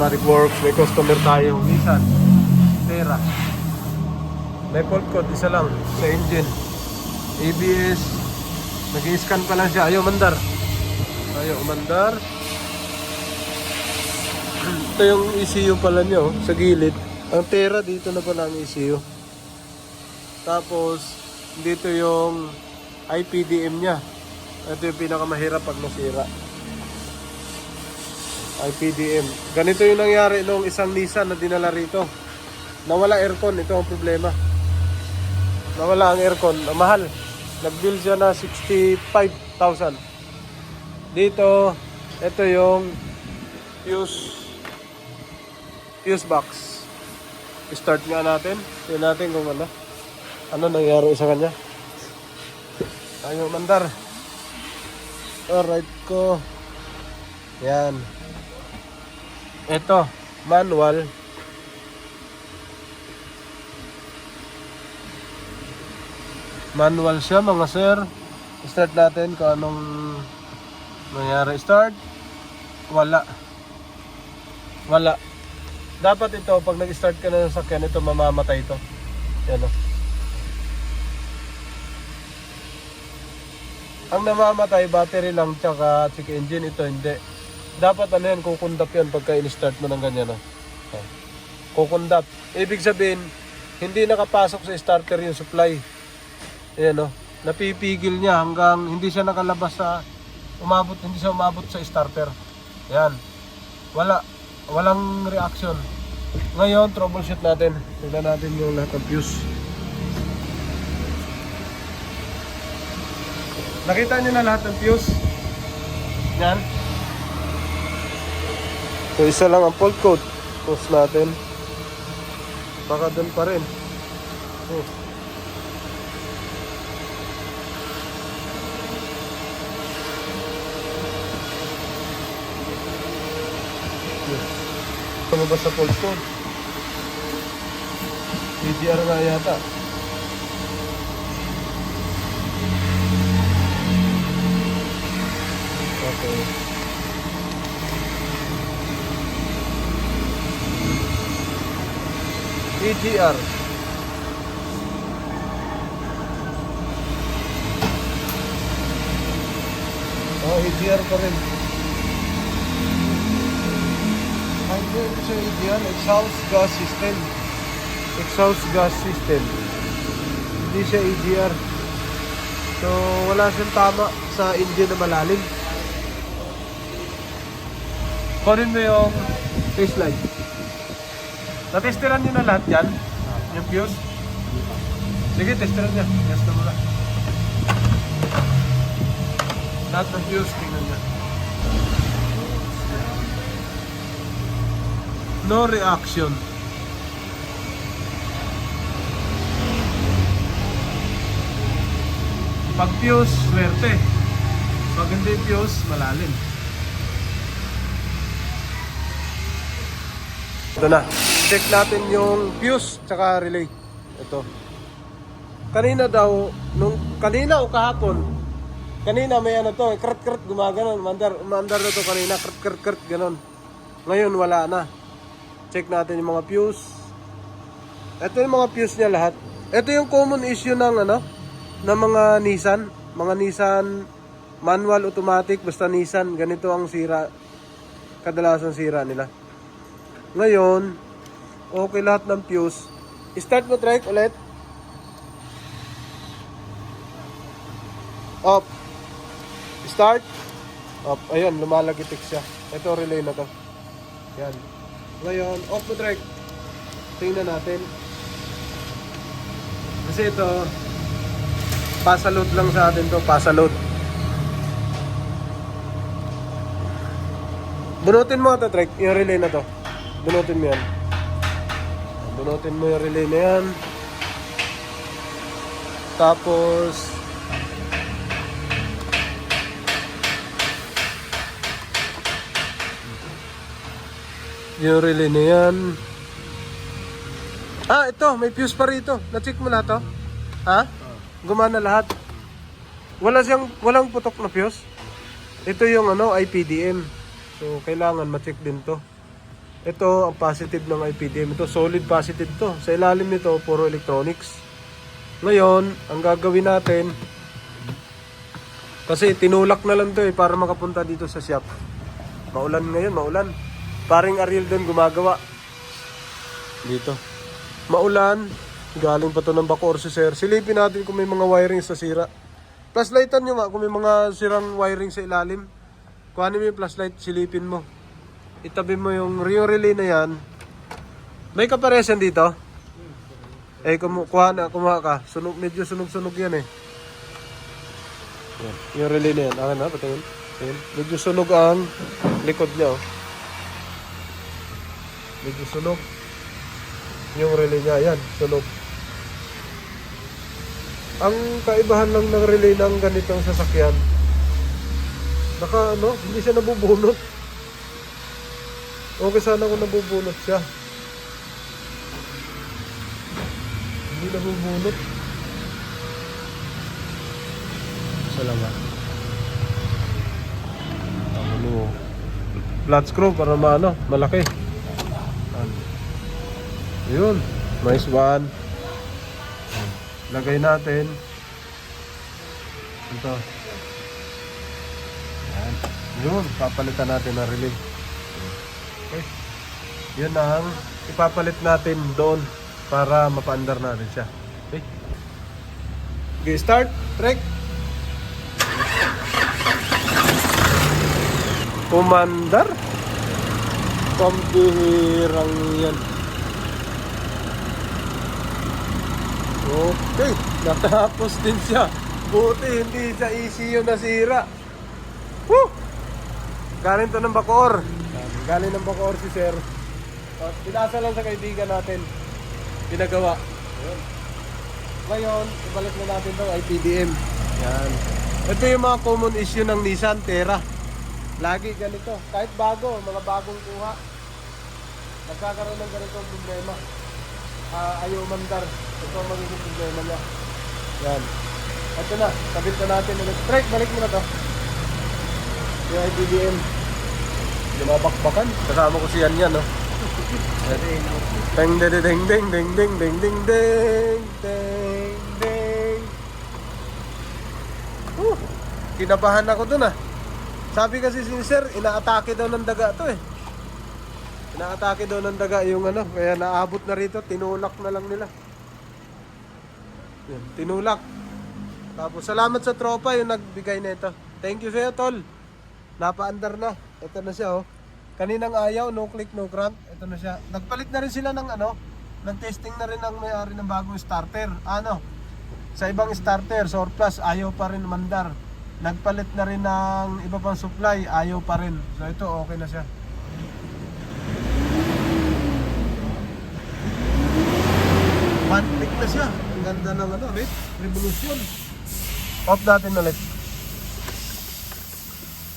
automatic works. May customer tayo, Nissan Terra. May fault code, isa lang sa engine. ABS, nag-i-scan pa lang siya. Ayaw umandar. Ito yung ECU pala nyo sa gilid. Ang Terra dito na pala ang ECU. Tapos dito yung IPDM nya. Ito yung pinakamahirap pag nasira. IPDM. Ganito yung nangyari nung isang Nissan na dinala rito. Nawala aircon. Ito ang problema. Nawala ang aircon. Ang mahal. Nag-bill siya na 65,000. Dito, ito yung fuse box. Start nga natin. Tingnan natin kung ano nangyari sa kanya. Ayaw mandar. Alright ko. Yan. Ito, manual. Manual siya mga sir. Start natin kung anong nangyari. Start. Wala. Dapat ito, pag nag-start ka na ng sakyan, ito mamamatay ito. Yan o. Ang namamatay, battery lang, tsaka check engine. Ito hindi. Dapat yan, kukundap yan pagka in-start mo ng ganyan. Kukundap. Ibig sabihin, hindi nakapasok sa starter yung supply. Ayan o. Napipigil niya hanggang hindi siya nakalabas sa hindi siya umabot sa starter. Ayan. Walang reaction. Ngayon, troubleshoot natin. Tignan natin yung lahat ng fuse. Nakita niyo na lahat ng fuse? Yan. So, isa lang ang fault code. Post natin. Baka doon pa rin. Ano ba sa fault code? EGR nga yata. Okay. EGR. EGR pa rin. Ito sa EGR, exhaust gas system. Hindi siya EGR. So, wala siyang tama sa engine na malalim. Kunin mo yung baseline. Natestiran nyo na lahat yan? Yung fuse? Sige, testiran niya. Test na muna. Lahat ng fuse, tingnan niya. No reaction. Pag fuse, swerte. Pag hindi fuse, malalim. Ito na. Check natin yung fuse tsaka relay. Ito. Kanina daw, kanina o kahapon, kanina may to, krat gumaganon. Umandar na to kanina, krat ganon. Ngayon wala na. Check natin yung mga fuse. Ito yung mga fuse niya lahat. Ito yung common issue ng ng mga Nissan. Mga Nissan manual, automatic, basta Nissan. Ganito ang sira. Kadalasan sira nila. Ngayon, okay lahat ng fuse. Start mo, Trek, ulit. Off. Start. Off. Ayun, lumalagitik siya. Ito, relay na to. Yan. Ngayon, off mo, Trek. Tingnan natin. Kasi ito, pasaload lang sa atin to. Pasaload. Bunutin mo ito, Trek. Yung relay na to. Bunutin mo yan. Bunutin mo yung relay na yan. Tapos yung relay na yan. Ito, may fuse pa rito. Na-check mo na to? Ha? Gumana lahat. Walang putok na fuse. Ito yung IPDM. So kailangan ma-check din to. Ito ang positive ng IPDM. Ito solid positive to. Sa ilalim nito puro electronics. Ngayon, ang gagawin natin, kasi tinulak na lang to para makapunta dito sa shop. Maulan ngayon, maulan. Paring Ariel doon gumagawa. Dito. Maulan. Galing pa to ng Bacoor si sir. Silipin natin kung may mga wiring sa sira. Flashlightan nyo nga kung may mga sirang wiring sa ilalim. Kuhanin mo yung flashlight, silipin mo. Itabi mo yung relay na yan. May kaparesan dito? Kumuha ka. Medyo sunog-sunog yan eh. Yan. Yung relay na yan. Akin na, patingin. Yan. Medyo sunog ang likod niya. Oh. Medyo sunog. Yung relay niya, yan. Sunog. Ang kaibahan lang ng relay ng ganitong sasakyan, hindi siya nabubunot. Okay sana kung nabubunot siya. Hindi nabubunot. Salamat. Flat screw para malaki. Yun. Nice one. Lagay natin. Ito. Yan. Yun. Papalitan natin ang relay. Okay. Yun ang ipapalit natin doon para mapaandar natin siya. Okay. Okay, start. Trek. Pumandar. Pambihirang yan. Okay, natapos din siya. Buti hindi sa ECU nasira. Woo! Galing to ng Bacoor. Galing ng Bacoor si sir. Pinasa lang sa kaibigan natin. Pinagawa. Ngayon, ibalik na natin itong IPDM. Yan. Ito yung mga common issue ng Nissan Terra. Lagi ganito. Kahit bago, mga bagong kuha, nagkakaroon ng ganitong problema. Ayaw umandar. Ito ang magiging problema niya. Yan. Ito na. Kabit na natin. Strike, balik mo na to. Yung IPDM. Lumabakbakan. Kasama ko si Yan, no? Ding ding ding ding ding ding ding ding ding ding ding. Kinabahan ako dun ah. Sabi kasi si sir, inaatake daw ng daga to eh. Inaatake daw ng daga yung kaya naabot na rito, tinulak na lang nila. Yan, tinulak. Tapos salamat sa tropa yung nagbigay nito. Thank you sa'yo tol. Napaandar na. Ito na siya oh. Kaninang ayaw, no click, no crank. Ito na siya. Nagpalit na rin sila ng nag-testing na rin ang may-ari ng bagong starter. Sa ibang starter, surplus, ayaw pa rin mandar. Nagpalit na rin ng iba pang supply, ayaw pa rin. So ito, okay na siya. One click na siya. Ang ganda ng revolution. Off natin ulit.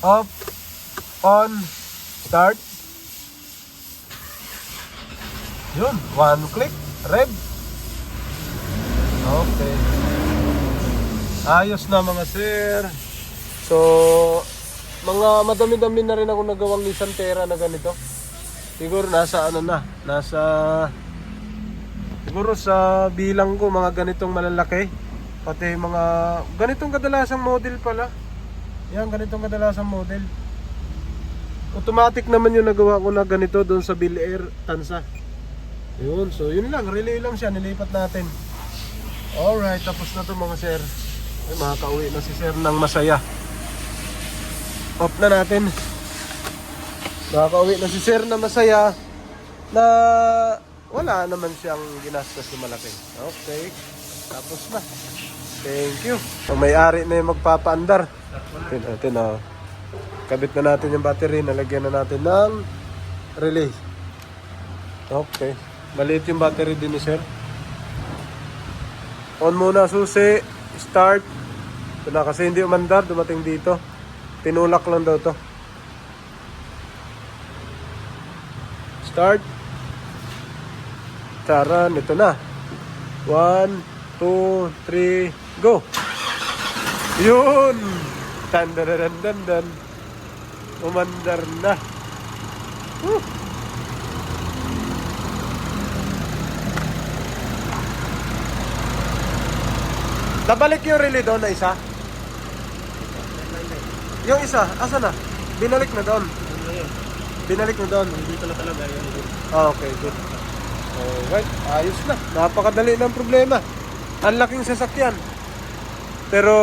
Off. On. Start. Yun, one click, rev. Okay. Ayos na mga sir. So, mga madami-dami na rin ako nagawang Nissan Terra na ganito. Siguro siguro sa bilang ko mga ganitong malalaki. Pati mga ganitong kadalasang model pala. Yan, ganitong kadalasang model. Automatic naman yung nagawa ko na ganito doon sa Bill Air Tansa. Yun, so yun lang, relay lang siya, nilipat natin. Alright, tapos na to mga sir. Ay, makakauwi na si sir ng masaya. Off na natin. Makakauwi na si sir na masaya na wala naman siyang ginastos na malaki. Okay, tapos na. Thank you. Ang may-ari na yung magpapaandar. Natin kabit na natin yung battery, nalagyan na natin ng relay. Okay. Maliit yung battery din ni sir. On muna susi. Start. Ito na kasi hindi umandar, dumating dito. Tinulak lang daw to. Start. Taran, ito na. 1, 2, 3, go! Yun! Tandarandandan. Umandar na. Nabalik yung relay doon na isa? Yung isa, asa na? Binalik na doon. Binalik na doon. Dito na talaga yun. Ah, okay, good. Alright, ayos na. Napakadali ng problema. Ang laking sasakyan. Pero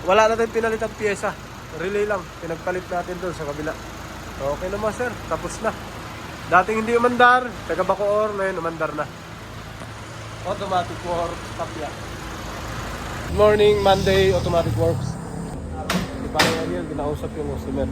wala natin pinalit ang pyesa. Relay lang. Pinagpalit natin doon sa kabila. Okay naman sir, tapos na. Dating hindi umandar, taga Bacoor, ngayon umandar na. Automatic work, tapya. Good morning, Monday, automatic works. Di ba yung Ariel, ginausap yung customer.